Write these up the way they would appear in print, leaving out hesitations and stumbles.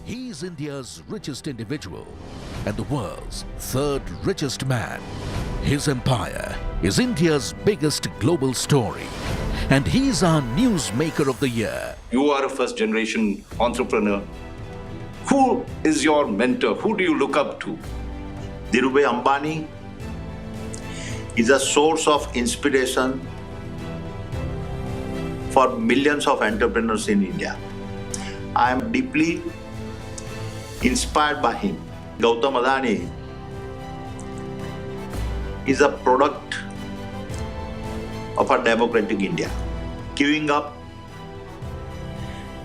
He is India's richest individual and the world's third richest man. His empire is India's biggest global story. And he's our newsmaker of the year. You are a first generation entrepreneur. Who is your mentor? Who do you look up to? Gautam Adani is a source of inspiration for millions of entrepreneurs in India. I am deeply inspired by him. Gautam Adani is a product of a democratic India. Queuing up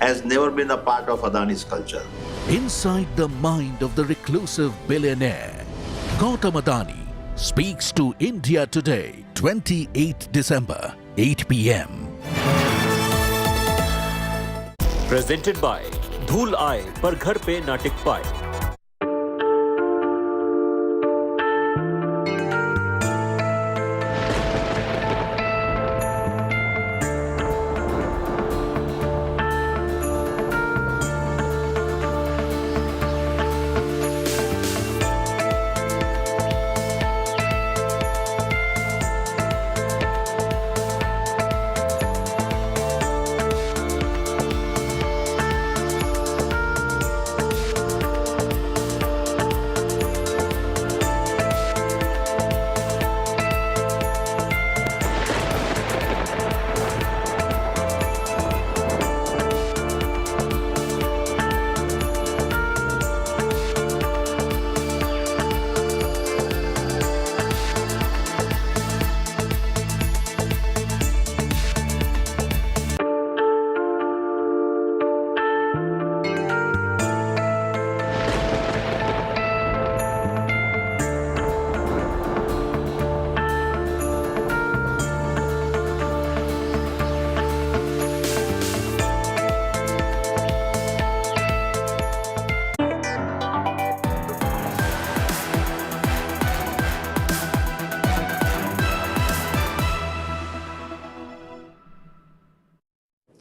has never been a part of Adani's culture. Inside the mind of the reclusive billionaire, Gautam Adani speaks to India Today, 28 December, 8 p.m. Presented by धूल आए पर घर पे ना टिक पाए।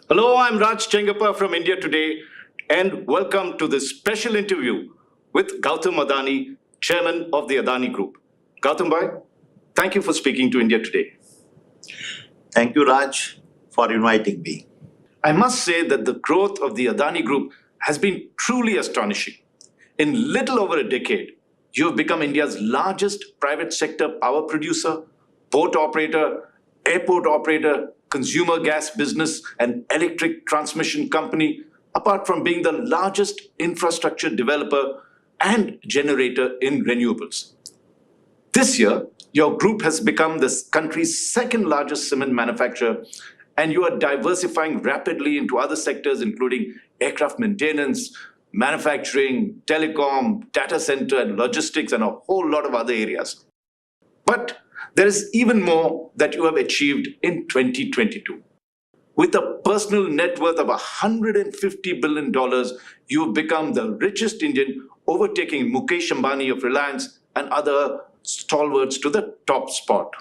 Hello, I'm Raj Chengappa from India Today, and welcome to this special interview with Gautam Adani, Chairman of the Adani Group. Gautam bhai, thank you for speaking to India Today. Thank you, Raj, for inviting me. I must say that the growth of the Adani Group has been truly astonishing. In little over a decade, you have become India's largest private sector power producer, port operator, airport operator, consumer gas business, and electric transmission company, apart from being the largest infrastructure developer and generator in renewables. This year, your group has become this country's second largest cement manufacturer, and you are diversifying rapidly into other sectors, including aircraft maintenance, manufacturing, telecom, data center, and logistics, and a whole lot of other areas. But there is even more that you have achieved in 2022. With a personal net worth of $150 billion, you have become the richest Indian, overtaking Mukesh Ambani of Reliance and other stalwarts to the top spot.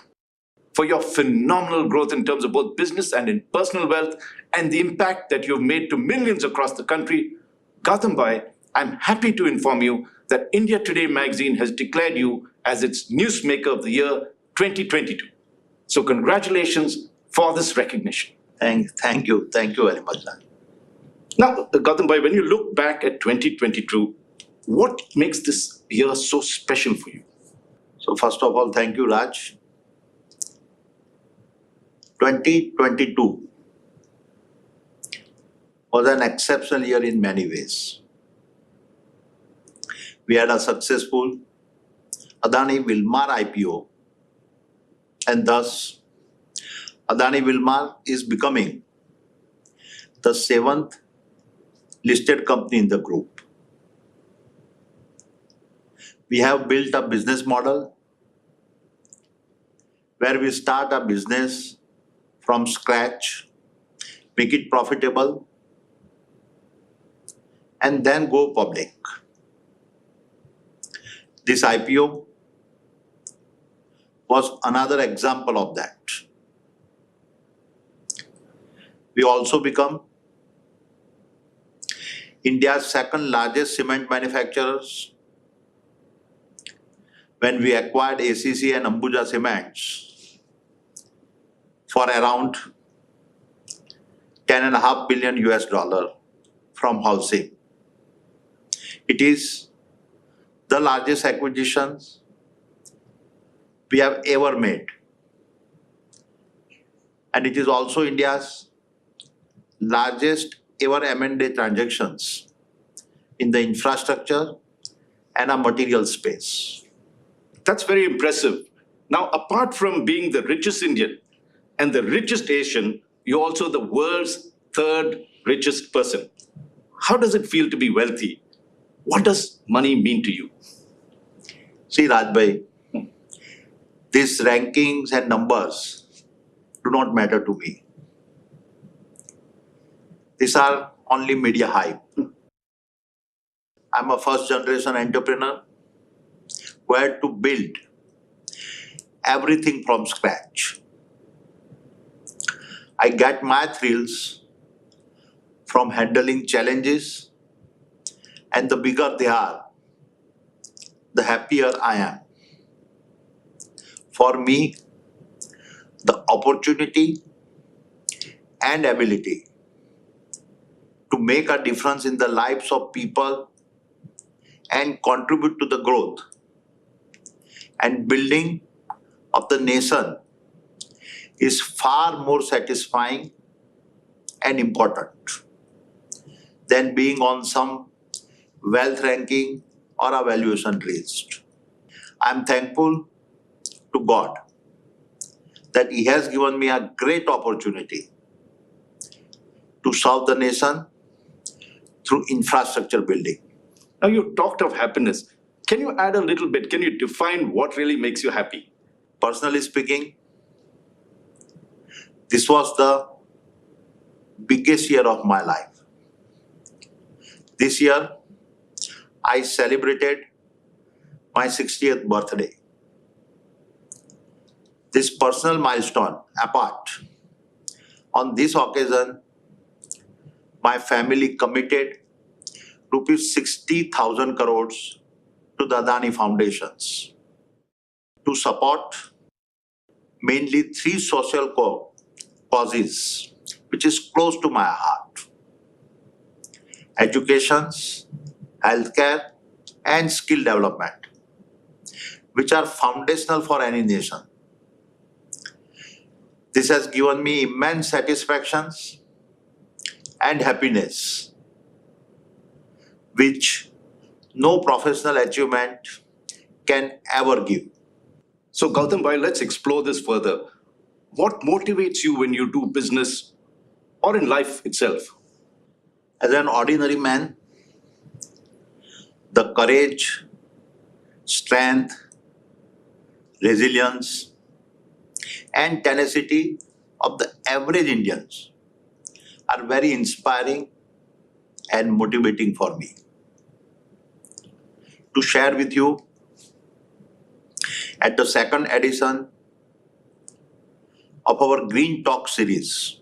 For your phenomenal growth in terms of both business and in personal wealth, and the impact that you have made to millions across the country, Gautam bhai, I'm happy to inform you that India Today magazine has declared you as its Newsmaker of the Year 2022. So congratulations for this recognition. Thank you very much, Raj. Now, Gautam bhai, when you look back at 2022, what makes this year so special for you? So first of all, thank you, Raj. 2022 was an exceptional year in many ways. We had a successful Adani Wilmar IPO, and thus Adani Wilmar is becoming the 7th listed company in the group. We have built a business model where we start a business from scratch, make it profitable, and then go public. This IPO was another example of that. We also become India's second largest cement manufacturers when we acquired ACC and Ambuja Cements for around 10.5 billion US dollar from housing. It is the largest acquisition we have ever made. And it is also India's largest ever M&A transactions in the infrastructure and a material space. That's very impressive. Now, apart from being the richest Indian and the richest Asian, you're also the world's third richest person. How does it feel to be wealthy? What does money mean to you? See, Rajbhai, these rankings and numbers do not matter to me. These are only media hype. I'm a first generation entrepreneur who had to build everything from scratch. I get my thrills from handling challenges, and the bigger they are, the happier I am. For me, the opportunity and ability to make a difference in the lives of people and contribute to the growth and building of the nation is far more satisfying and important than being on some wealth ranking or a valuation list. I'm thankful to God that He has given me a great opportunity to serve the nation through infrastructure building. Now, you talked of happiness. Can you add a little bit? Can you define what really makes you happy? Personally speaking, this was the biggest year of my life. This year, I celebrated my 60th birthday. This personal milestone apart, on this occasion, my family committed rupees 60,000 crores to the Adani Foundations to support mainly three social causes, which is close to my heart: education, healthcare, and skill development, which are foundational for any nation. This has given me immense satisfactions and happiness, which no professional achievement can ever give. So, Gautam bhai, let's explore this further. What motivates you when you do business or in life itself? As an ordinary man, the courage, strength, resilience, and tenacity of the average Indians are very inspiring and motivating for me. To share with you, at the second edition of our Green Talk series,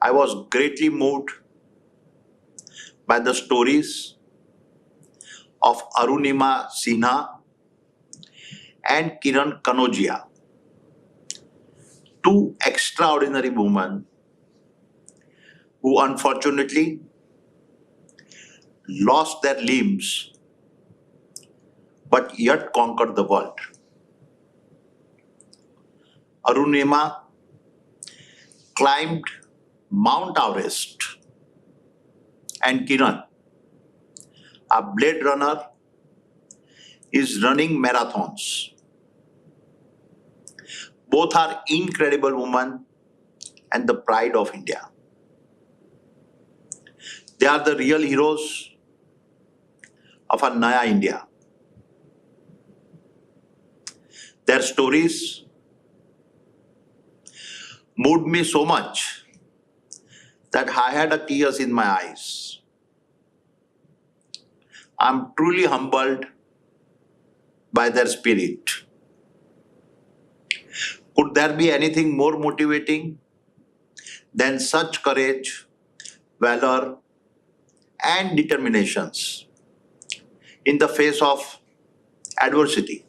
I was greatly moved by the stories of Arunima Sinha and Kiran Kanodia, two extraordinary women who unfortunately lost their limbs but yet conquered the world. Arunima climbed Mount Everest, and Kiran, a blade runner, is running marathons. Both are incredible women and the pride of India. They are the real heroes of a Naya India. Their stories moved me so much that I had tears in my eyes. I'm truly humbled by their spirit. Could there be anything more motivating than such courage, valor, and determinations in the face of adversity.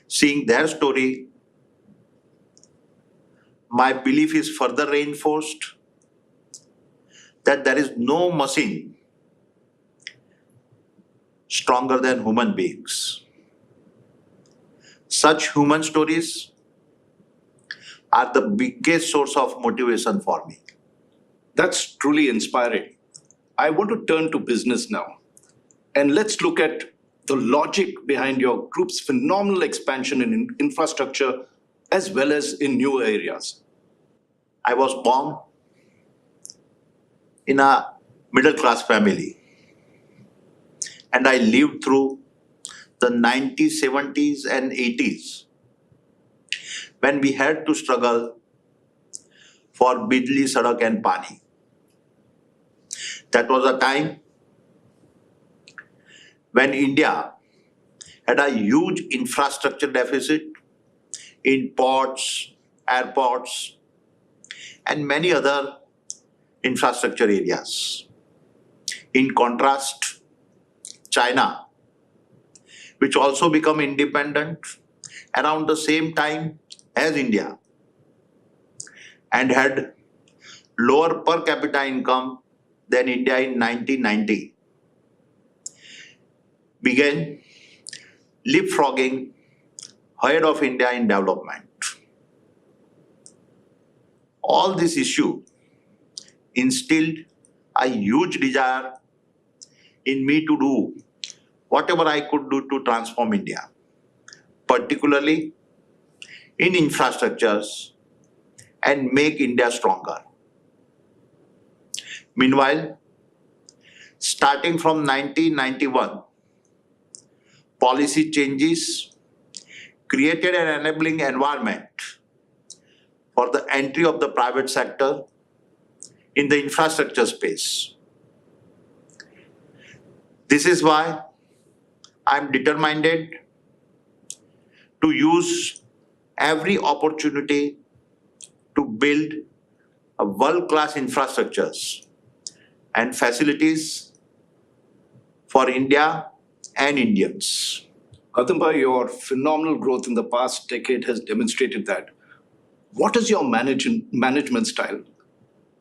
Seeing their story, my belief is further reinforced that there is no machine stronger than human beings. Such human stories are the biggest source of motivation for me. That's truly inspiring. I want to turn to business now. And let's look at the logic behind your group's phenomenal expansion in infrastructure as well as in new areas. I was born in a middle class family and I lived through the 90s, 70s, and 80s when we had to struggle for Bijli, Sadak, and Pani. That was a time when India had a huge infrastructure deficit in ports, airports, and many other infrastructure areas. In contrast, China, which also became independent around the same time as India and had lower per capita income than India in 1990, began leapfrogging ahead of India in development. All this issue instilled a huge desire in me to do whatever I could do to transform India, particularly in infrastructures, and make India stronger. Meanwhile, starting from 1991, policy changes created an enabling environment for the entry of the private sector in the infrastructure space. This is why I'm determined to use every opportunity to build a world-class infrastructures and facilities for India and Indians. Gautam bhai, your phenomenal growth in the past decade has demonstrated that. What is your management style?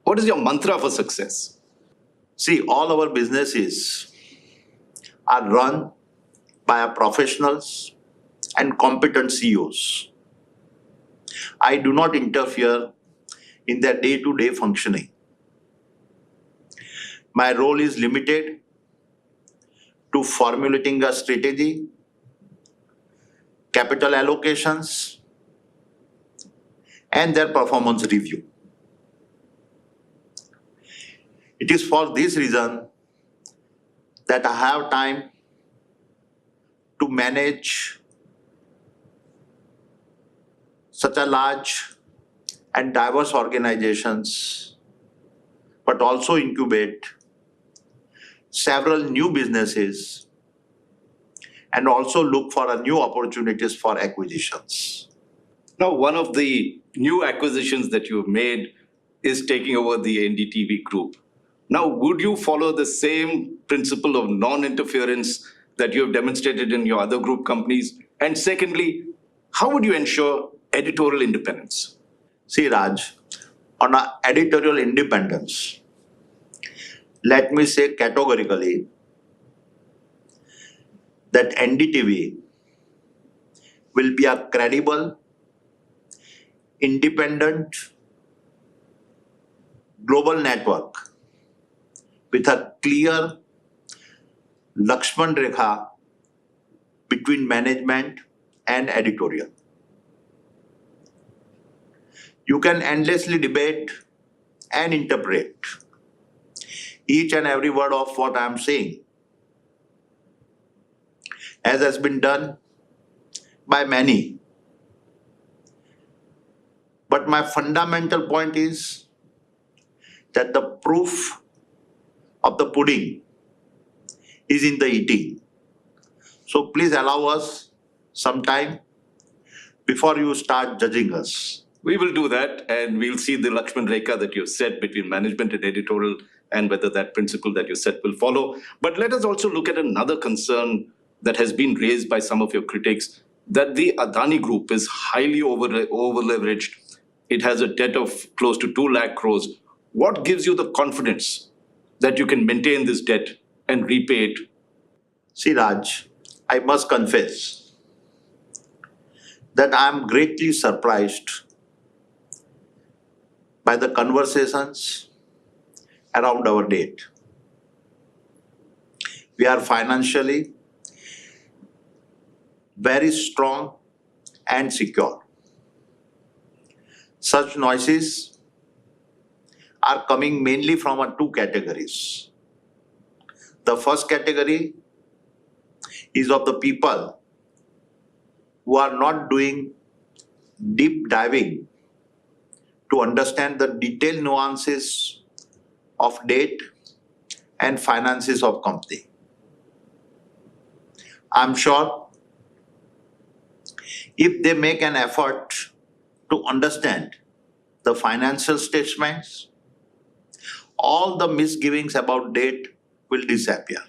What is your mantra for success? See, all our businesses are run by our professionals and competent CEOs. I do not interfere in their day-to-day functioning. My role is limited to formulating a strategy, capital allocations, and their performance review. It is for this reason that I have time to manage such a large and diverse organizations, but also incubate several new businesses and also look for new opportunities for acquisitions. Now, one of the new acquisitions that you've made is taking over the NDTV group. Now, would you follow the same principle of non-interference that you have demonstrated in your other group companies? And secondly, how would you ensure editorial independence? See, Raj, on editorial independence, let me say categorically that NDTV will be a credible, independent, global network with a clear Lakshman Rekha between management and editorial. You can endlessly debate and interpret each and every word of what I am saying, as has been done by many. But my fundamental point is that the proof of the pudding is in the eating. So please allow us some time before you start judging us. We will do that, and we'll see the Lakshman Rekha that you've set between management and editorial and whether that principle that you set will follow. But let us also look at another concern that has been raised by some of your critics, that the Adani Group is highly over-leveraged. It has a debt of close to 2 lakh crores. What gives you the confidence that you can maintain this debt and repay it? See, Raj, I must confess that I am greatly surprised by the conversations around our debt. We are financially very strong and secure. Such noises are coming mainly from two categories. The first category is of the people who are not doing deep diving to understand the detailed nuances of debt and finances of company. I'm sure if they make an effort to understand the financial statements, all the misgivings about debt will disappear.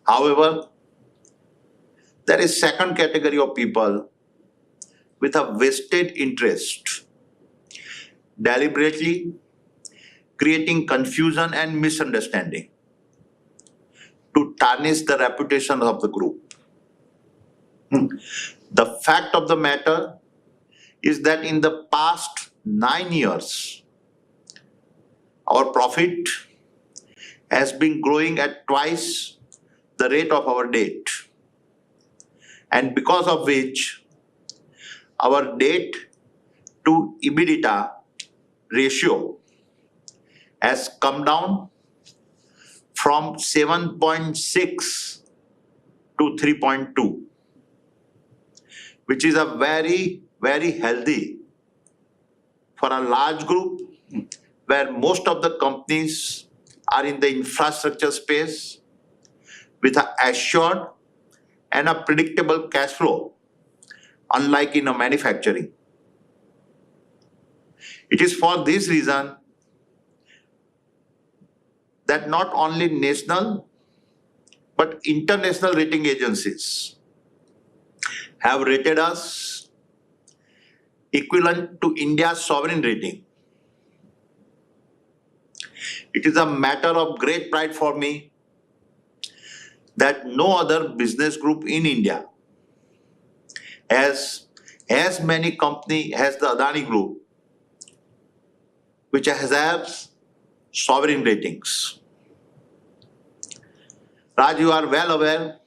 However, there is second category of people with a vested interest, deliberately creating confusion and misunderstanding to tarnish the reputation of the group. The fact of the matter is that in the past 9 years, our profit has been growing at twice the rate of our debt, and because of which our debt to EBITDA ratio has come down from 7.6 to 3.2, which is a very, very healthy for a large group where most of the companies are in the infrastructure space with an assured and a predictable cash flow, unlike in a manufacturing. It is for this reason that not only national but international rating agencies have rated us equivalent to India's sovereign rating. It is a matter of great pride for me that no other business group in India has as many companies as the Adani Group, which has sovereign ratings. Raj, you are well aware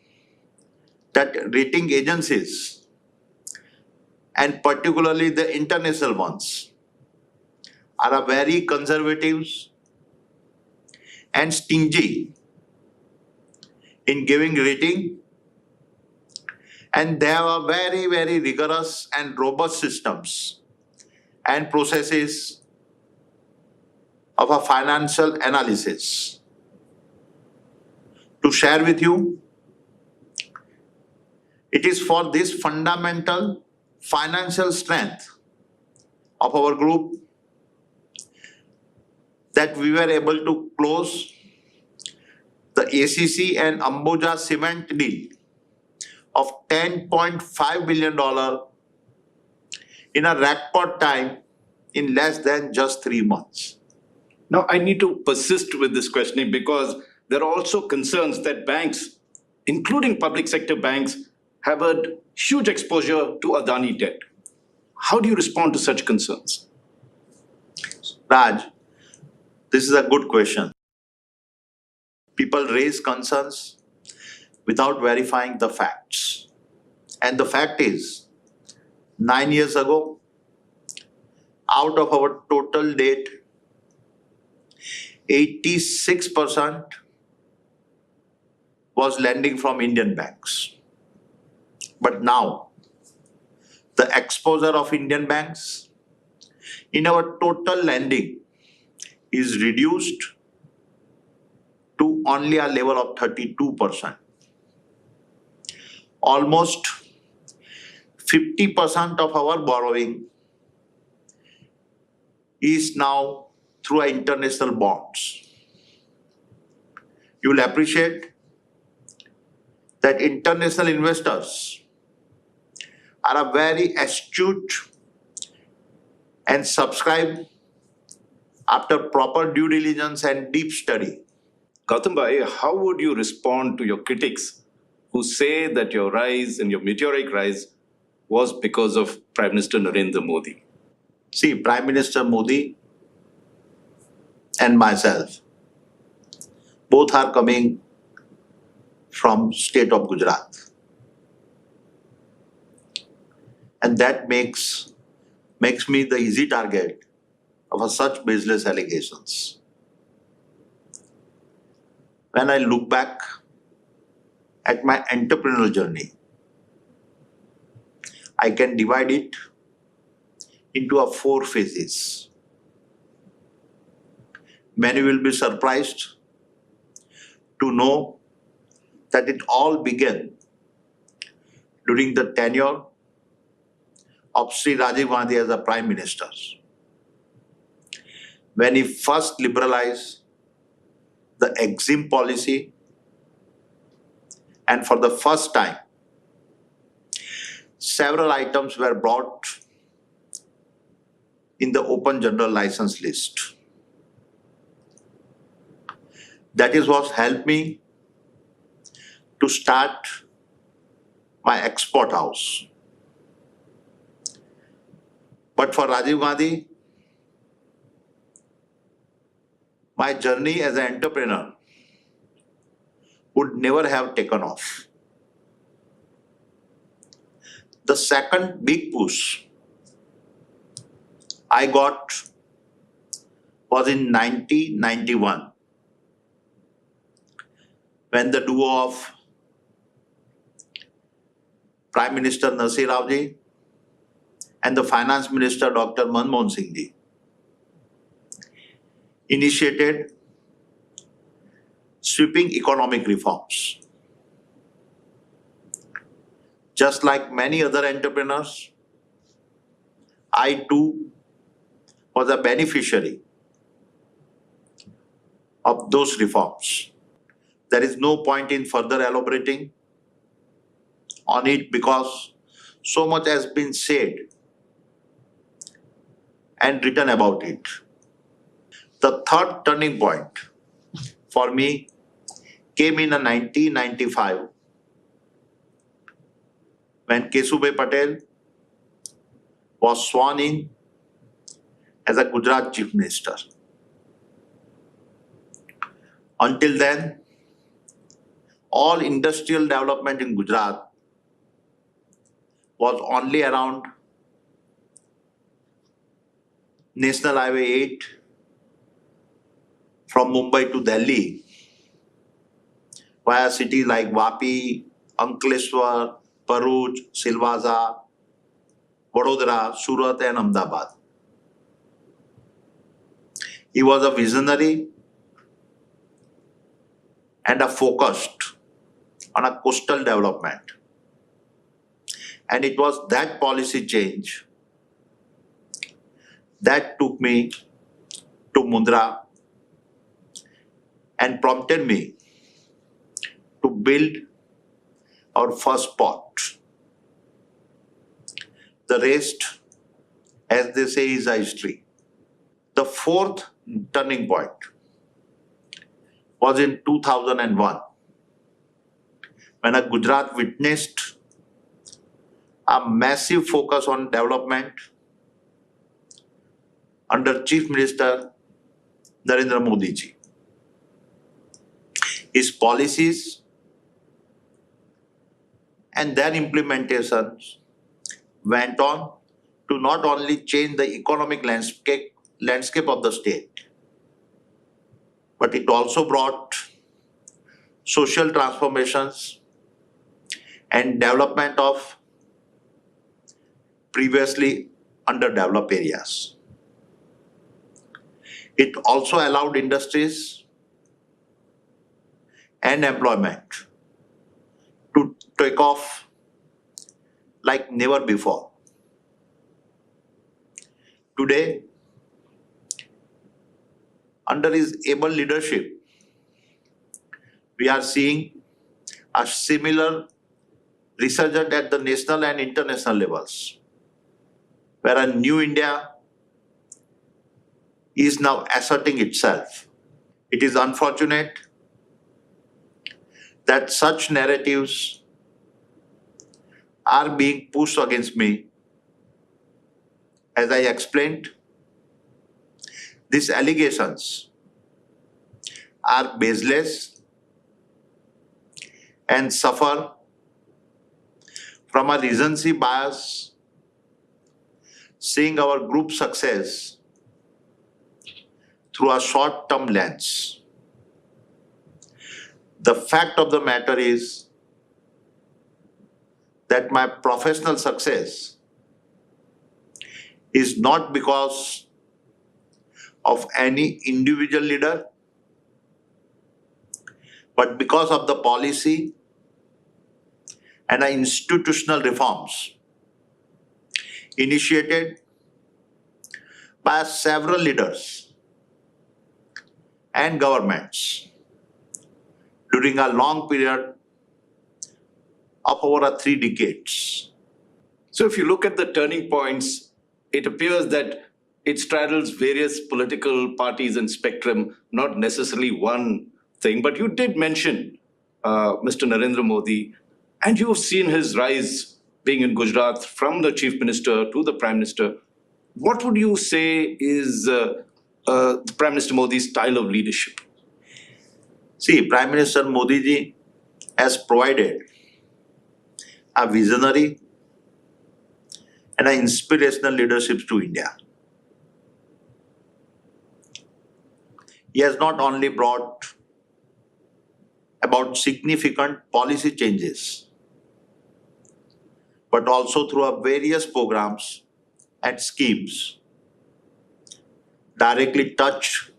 that rating agencies, and particularly the international ones, are very conservative and stingy in giving rating, and they have very, very rigorous and robust systems and processes of a financial analysis. To share with you, it is for this fundamental financial strength of our group that we were able to close the ACC and Ambuja cement deal of $10.5 billion in a record time in less than just 3 months. Now, I need to persist with this questioning because there are also concerns that banks, including public sector banks, have a huge exposure to Adani debt. How do you respond to such concerns? Raj, this is a good question. People raise concerns without verifying the facts. And the fact is, 9 years ago, out of our total debt, 86% was lending from Indian banks. But now, the exposure of Indian banks in our total lending is reduced to only a level of 32%. Almost 50% of our borrowing is now through our international bonds. You will appreciate that international investors are a very astute and subscribe after proper due diligence and deep study. Gautam Bhai, how would you respond to your critics who say that your rise and your meteoric rise was because of Prime Minister Narendra Modi? See, Prime Minister Modi and myself, both are coming from state of Gujarat. And that makes me the easy target of such baseless allegations. When I look back at my entrepreneurial journey, I can divide it into 4 phases. Many will be surprised to know that it all began during the tenure of Sri Rajiv Gandhi as a Prime Minister, when he first liberalized the EXIM policy, and for the first time, several items were brought in the open general license list. That is what helped me to start my export house. But for Rajiv Gandhi, my journey as an entrepreneur would never have taken off. The second big push I got was in 1991, when the duo of Prime Minister Nasir Rao ji and the Finance Minister Dr. Manmohan Singh ji initiated sweeping economic reforms. Just like many other entrepreneurs, I too was a beneficiary of those reforms. There is no point in further elaborating on it because so much has been said and written about it. The third turning point for me came in 1995 when Kesubhai Patel was sworn in as a Gujarat Chief Minister. Until then, all industrial development in Gujarat was only around National Highway 8 from Mumbai to Delhi via cities like Vapi, Ankleshwar, Bharuch, Silvassa, Vadodara, Surat and Ahmedabad. He was a visionary and a focused on a coastal development. And it was that policy change that took me to Mundra and prompted me to build our first port. The rest, as they say, is a history. The fourth turning point was in 2001 when Gujarat witnessed a massive focus on development under Chief Minister Narendra Modi ji. His policies and their implementations went on to not only change the economic landscape of the state, but it also brought social transformations and development of previously underdeveloped areas. It also allowed industries and employment to take off like never before. Under his able leadership, we are seeing a similar resurgence at the national and international levels, where a new India is now asserting itself. It is unfortunate that such narratives are being pushed against me. As I explained, these allegations are baseless and suffer from a recency bias, seeing our group success through a short-term lens. The fact of the matter is that my professional success is not because of any individual leader, but because of the policy and institutional reforms initiated by several leaders and governments during a long period of over 3 decades. So if you look at the turning points, it appears that it straddles various political parties and spectrum, not necessarily one thing. But you did mention Mr. Narendra Modi, and you've seen his rise being in Gujarat from the chief minister to the prime minister. What would you say is Prime Minister Modi's style of leadership? See, Prime Minister Modi ji has provided a visionary and an inspirational leadership to India. He has not only brought about significant policy changes, but also through our various programs and schemes directly touch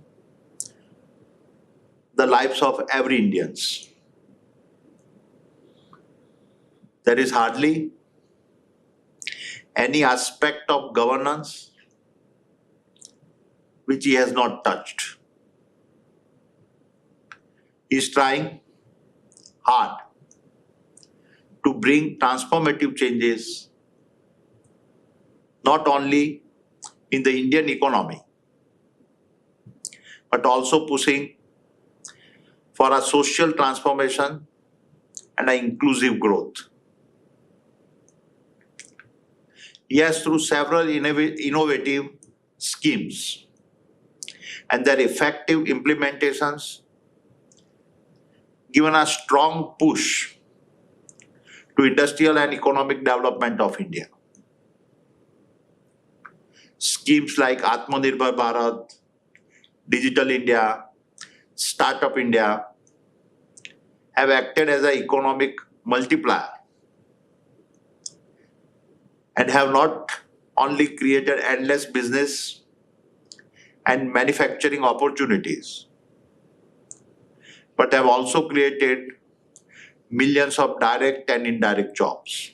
the lives of every Indians. There is hardly any aspect of governance which he has not touched. He is trying hard to bring transformative changes not only in the Indian economy, but also pushing for a social transformation and an inclusive growth. He has, through several innovative schemes and their effective implementations, given a strong push to industrial and economic development of India. Schemes like Atmanirbhar Bharat, Digital India, Startup India have acted as an economic multiplier and have not only created endless business and manufacturing opportunities, but have also created millions of direct and indirect jobs.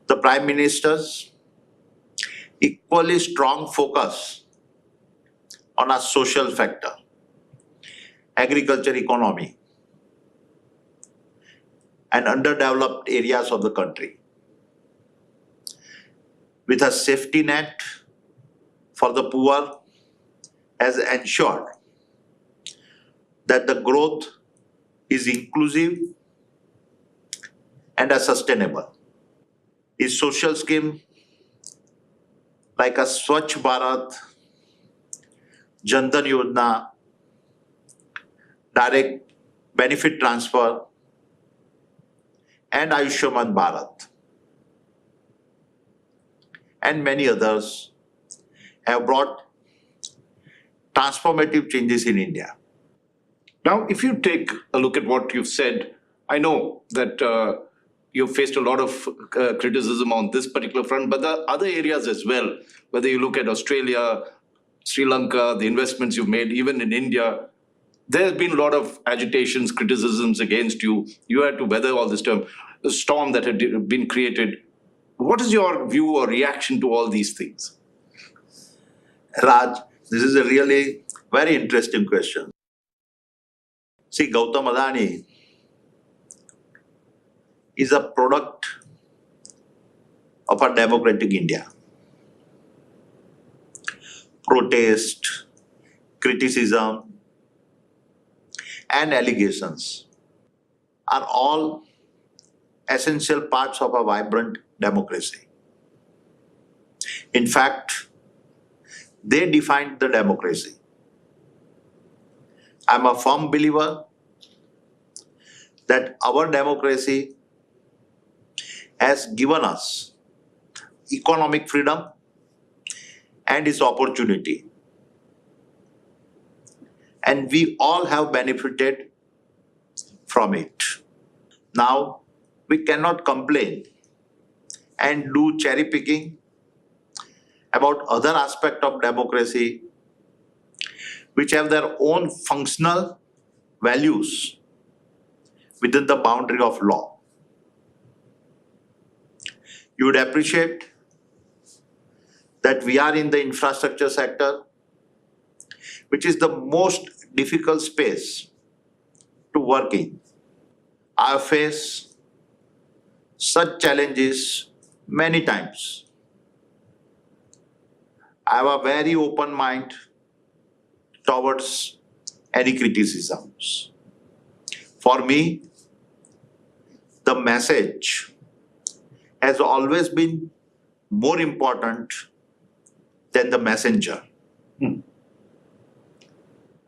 The Prime Minister's equally strong focus on a social factor, agriculture economy, and underdeveloped areas of the country, with a safety net for the poor, has ensured that the growth is inclusive and sustainable. His social scheme like a Swachh Bharat, Jan Dhan Yojana, direct benefit transfer, and Ayushman Bharat, and many others have brought transformative changes in India. Now, if you take a look at what you've said, I know that you've faced a lot of criticism on this particular front, but there are other areas as well. Whether you look at Australia, Sri Lanka, the investments you've made, even in India, there's been a lot of agitations, criticisms against you. You had to weather all this storm that had been created. What is your view or reaction to all these things? Raj, This is a really very interesting question. See, Gautam Adani is a product of a democratic India. Protest, criticism, and allegations are all essential parts of a vibrant democracy. In fact, they defined the democracy. I'm a firm believer that our democracy has given us economic freedom and its opportunity. And we all have benefited from it. Now, we cannot complain and do cherry picking about other aspects of democracy which have their own functional values within the boundary of law. You would appreciate that we are in the infrastructure sector, which is the most difficult space to work in. I face such challenges many times. I have a very open mind towards any criticisms. For me, the message has always been more important than the messenger.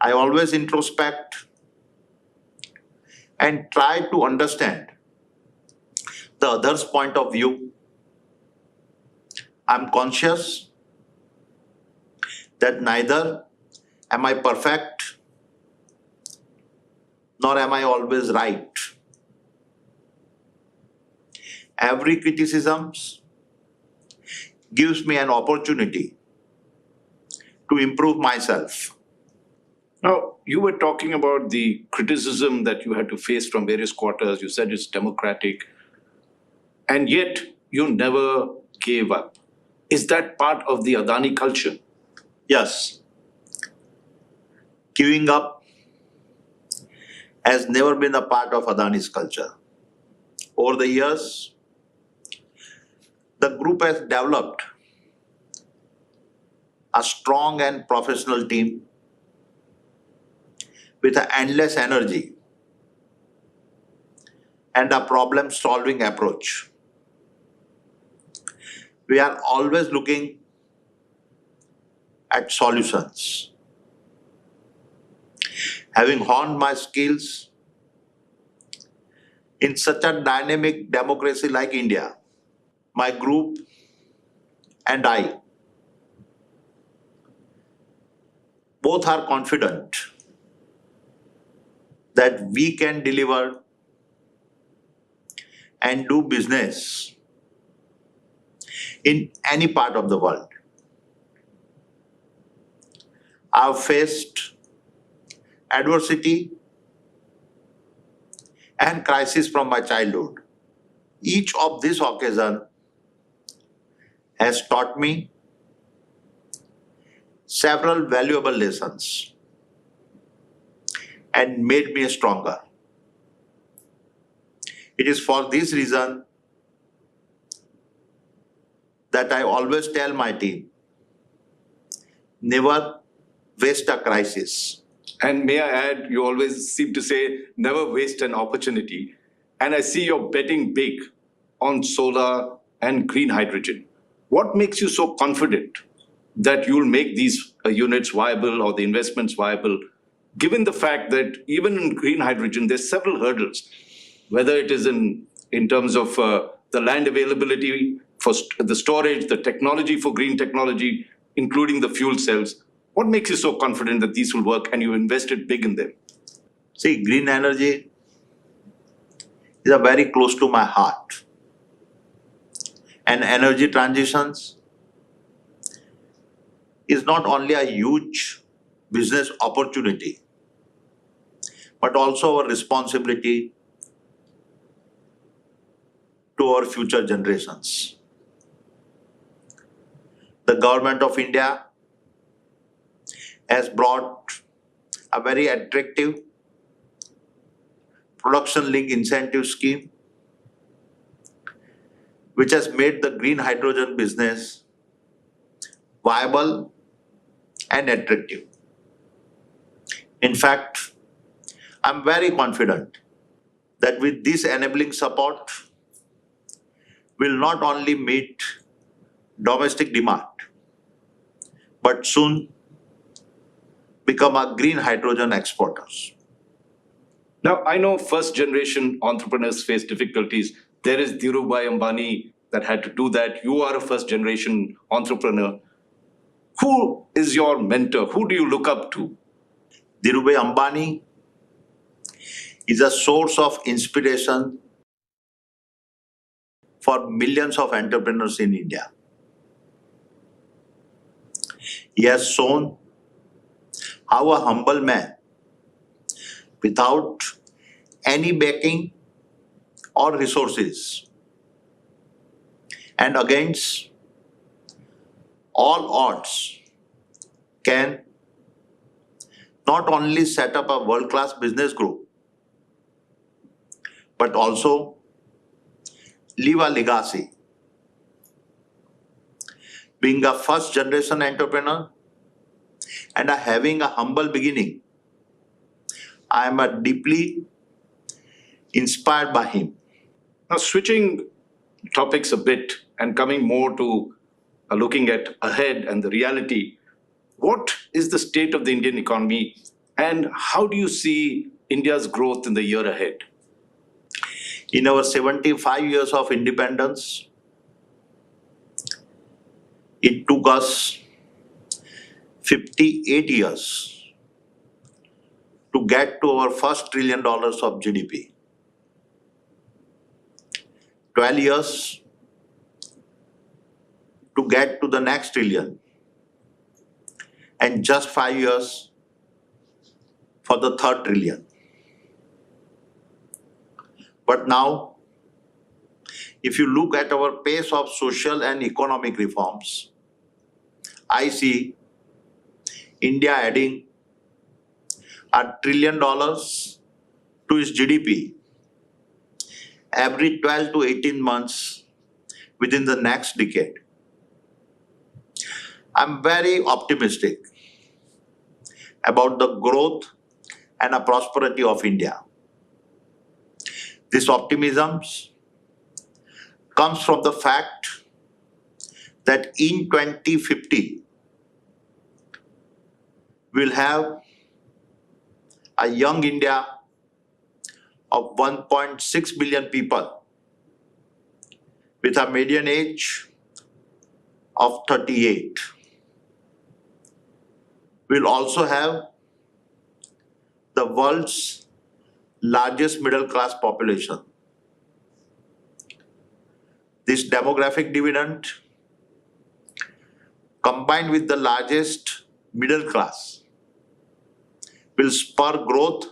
I always introspect and try to understand the other's point of view. I'm conscious that neither am I perfect nor am I always right. Every criticism gives me an opportunity to improve myself. Now, you were talking about the criticism that you had to face from various quarters. You said it's democratic, and yet you never gave up. Is that part of the Adani culture? Yes, giving up has never been a part of Adani's culture. Over the years, the group has developed a strong and professional team with an endless energy and a problem-solving approach. We are always looking at solutions. Having honed my skills in such a dynamic democracy like India, my group and I both are confident that we can deliver and do business in any part of the world. I've faced adversity and crisis from my childhood. Each of these occasions has taught me several valuable lessons and made me stronger. It is for this reason that I always tell my team, never waste a crisis. And may I add, you always seem to say, never waste an opportunity. And I see you're betting big on solar and green hydrogen. What makes you so confident that you'll make these units viable or the investments viable, given the fact that even in green hydrogen, there's several hurdles, whether it is in terms of the land availability for the storage, the technology for green technology, including the fuel cells. What makes you so confident that these will work and you invested big in them? See, green energy is a very close to my heart. And energy transitions is not only a huge business opportunity, but also a responsibility to our future generations. The government of India has brought a very attractive production link incentive scheme which has made the green hydrogen business viable and attractive. In fact, I'm very confident that with this enabling support, we'll not only meet domestic demand, but soon become a green hydrogen exporters. Now, I know first generation entrepreneurs face difficulties. There is Dhirubhai Ambani that had to do that. You are a first generation entrepreneur. Who is your mentor? Who do you look up to? Dhirubhai Ambani is a source of inspiration for millions of entrepreneurs in India. He has shown how a humble man, without any backing or resources, and against all odds, can not only set up a world-class business group, but also leave a legacy. Being a first-generation entrepreneur and having a humble beginning, I am deeply inspired by him. Now, switching topics a bit and coming more to looking at ahead and the reality, what is the state of the Indian economy and how do you see India's growth in the year ahead? In our 75 years of independence, it took us 58 years to get to our first $1 trillion of GDP. 12 years to get to the next trillion, and just 5 years for the third trillion. But now, if you look at our pace of social and economic reforms, I see India adding $1 trillion to its GDP every 12 to 18 months within the next decade. I'm very optimistic about the growth and the prosperity of India. This optimism comes from the fact that in 2050, we'll have a young India of 1.6 billion people with a median age of 38. We'll also have the world's largest middle class population. This demographic dividend, combined with the largest middle class, will spur growth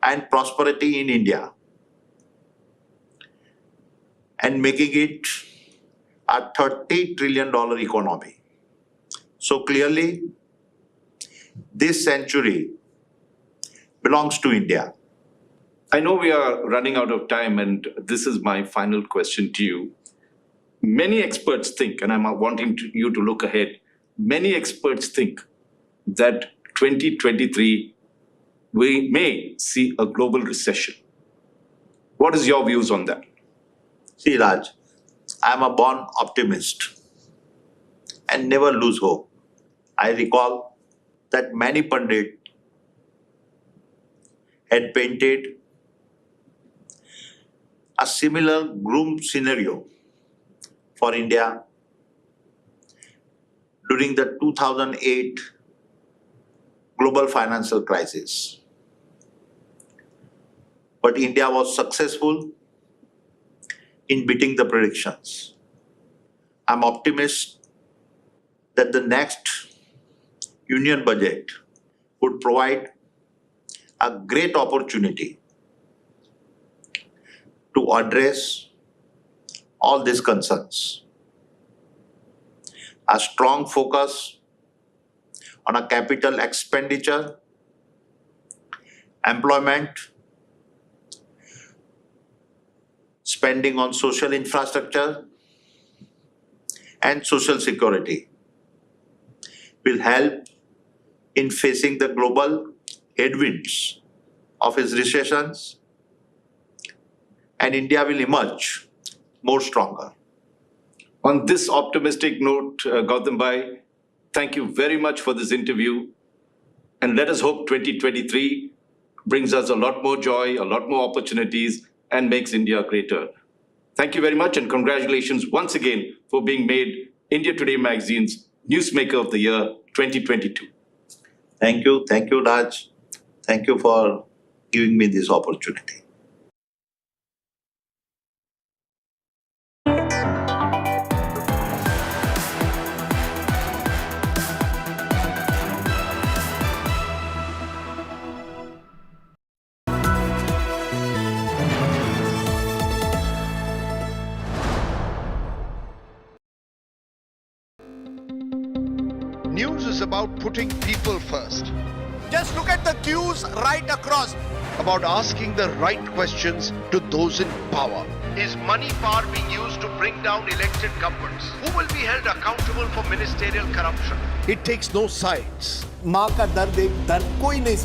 and prosperity in India and making it a $30 trillion economy. So clearly, this century belongs to India. I know we are running out of time, and this is my final question to you. Many experts think, and I'm wanting you to look ahead, many experts think that 2023, we may see a global recession. What is your views on that? See, Raj, I'm a born optimist and never lose hope. I recall that many pundits had painted a similar grim scenario for India during the 2008 global financial crisis. But India was successful in beating the predictions. I'm optimistic that the next union budget would provide a great opportunity to address all these concerns. A strong focus on a capital expenditure, employment, spending on social infrastructure, and social security will help in facing the global headwinds of its recessions, and India will emerge more stronger. On this optimistic note, Gautam Bhai, thank you very much for this interview. And let us hope 2023 brings us a lot more joy, a lot more opportunities, and makes India greater. Thank you very much, and congratulations once again for being made India Today magazine's Newsmaker of the Year 2022. Thank you, Raj. Thank you for giving me this opportunity. News is about putting people first, Just look at the queues right across. about asking the right questions to those in power. Is money power being used to bring down elected governments? Who will be held accountable for ministerial corruption? It takes no sides. माँ का दर्द एक दर्द कोई नहीं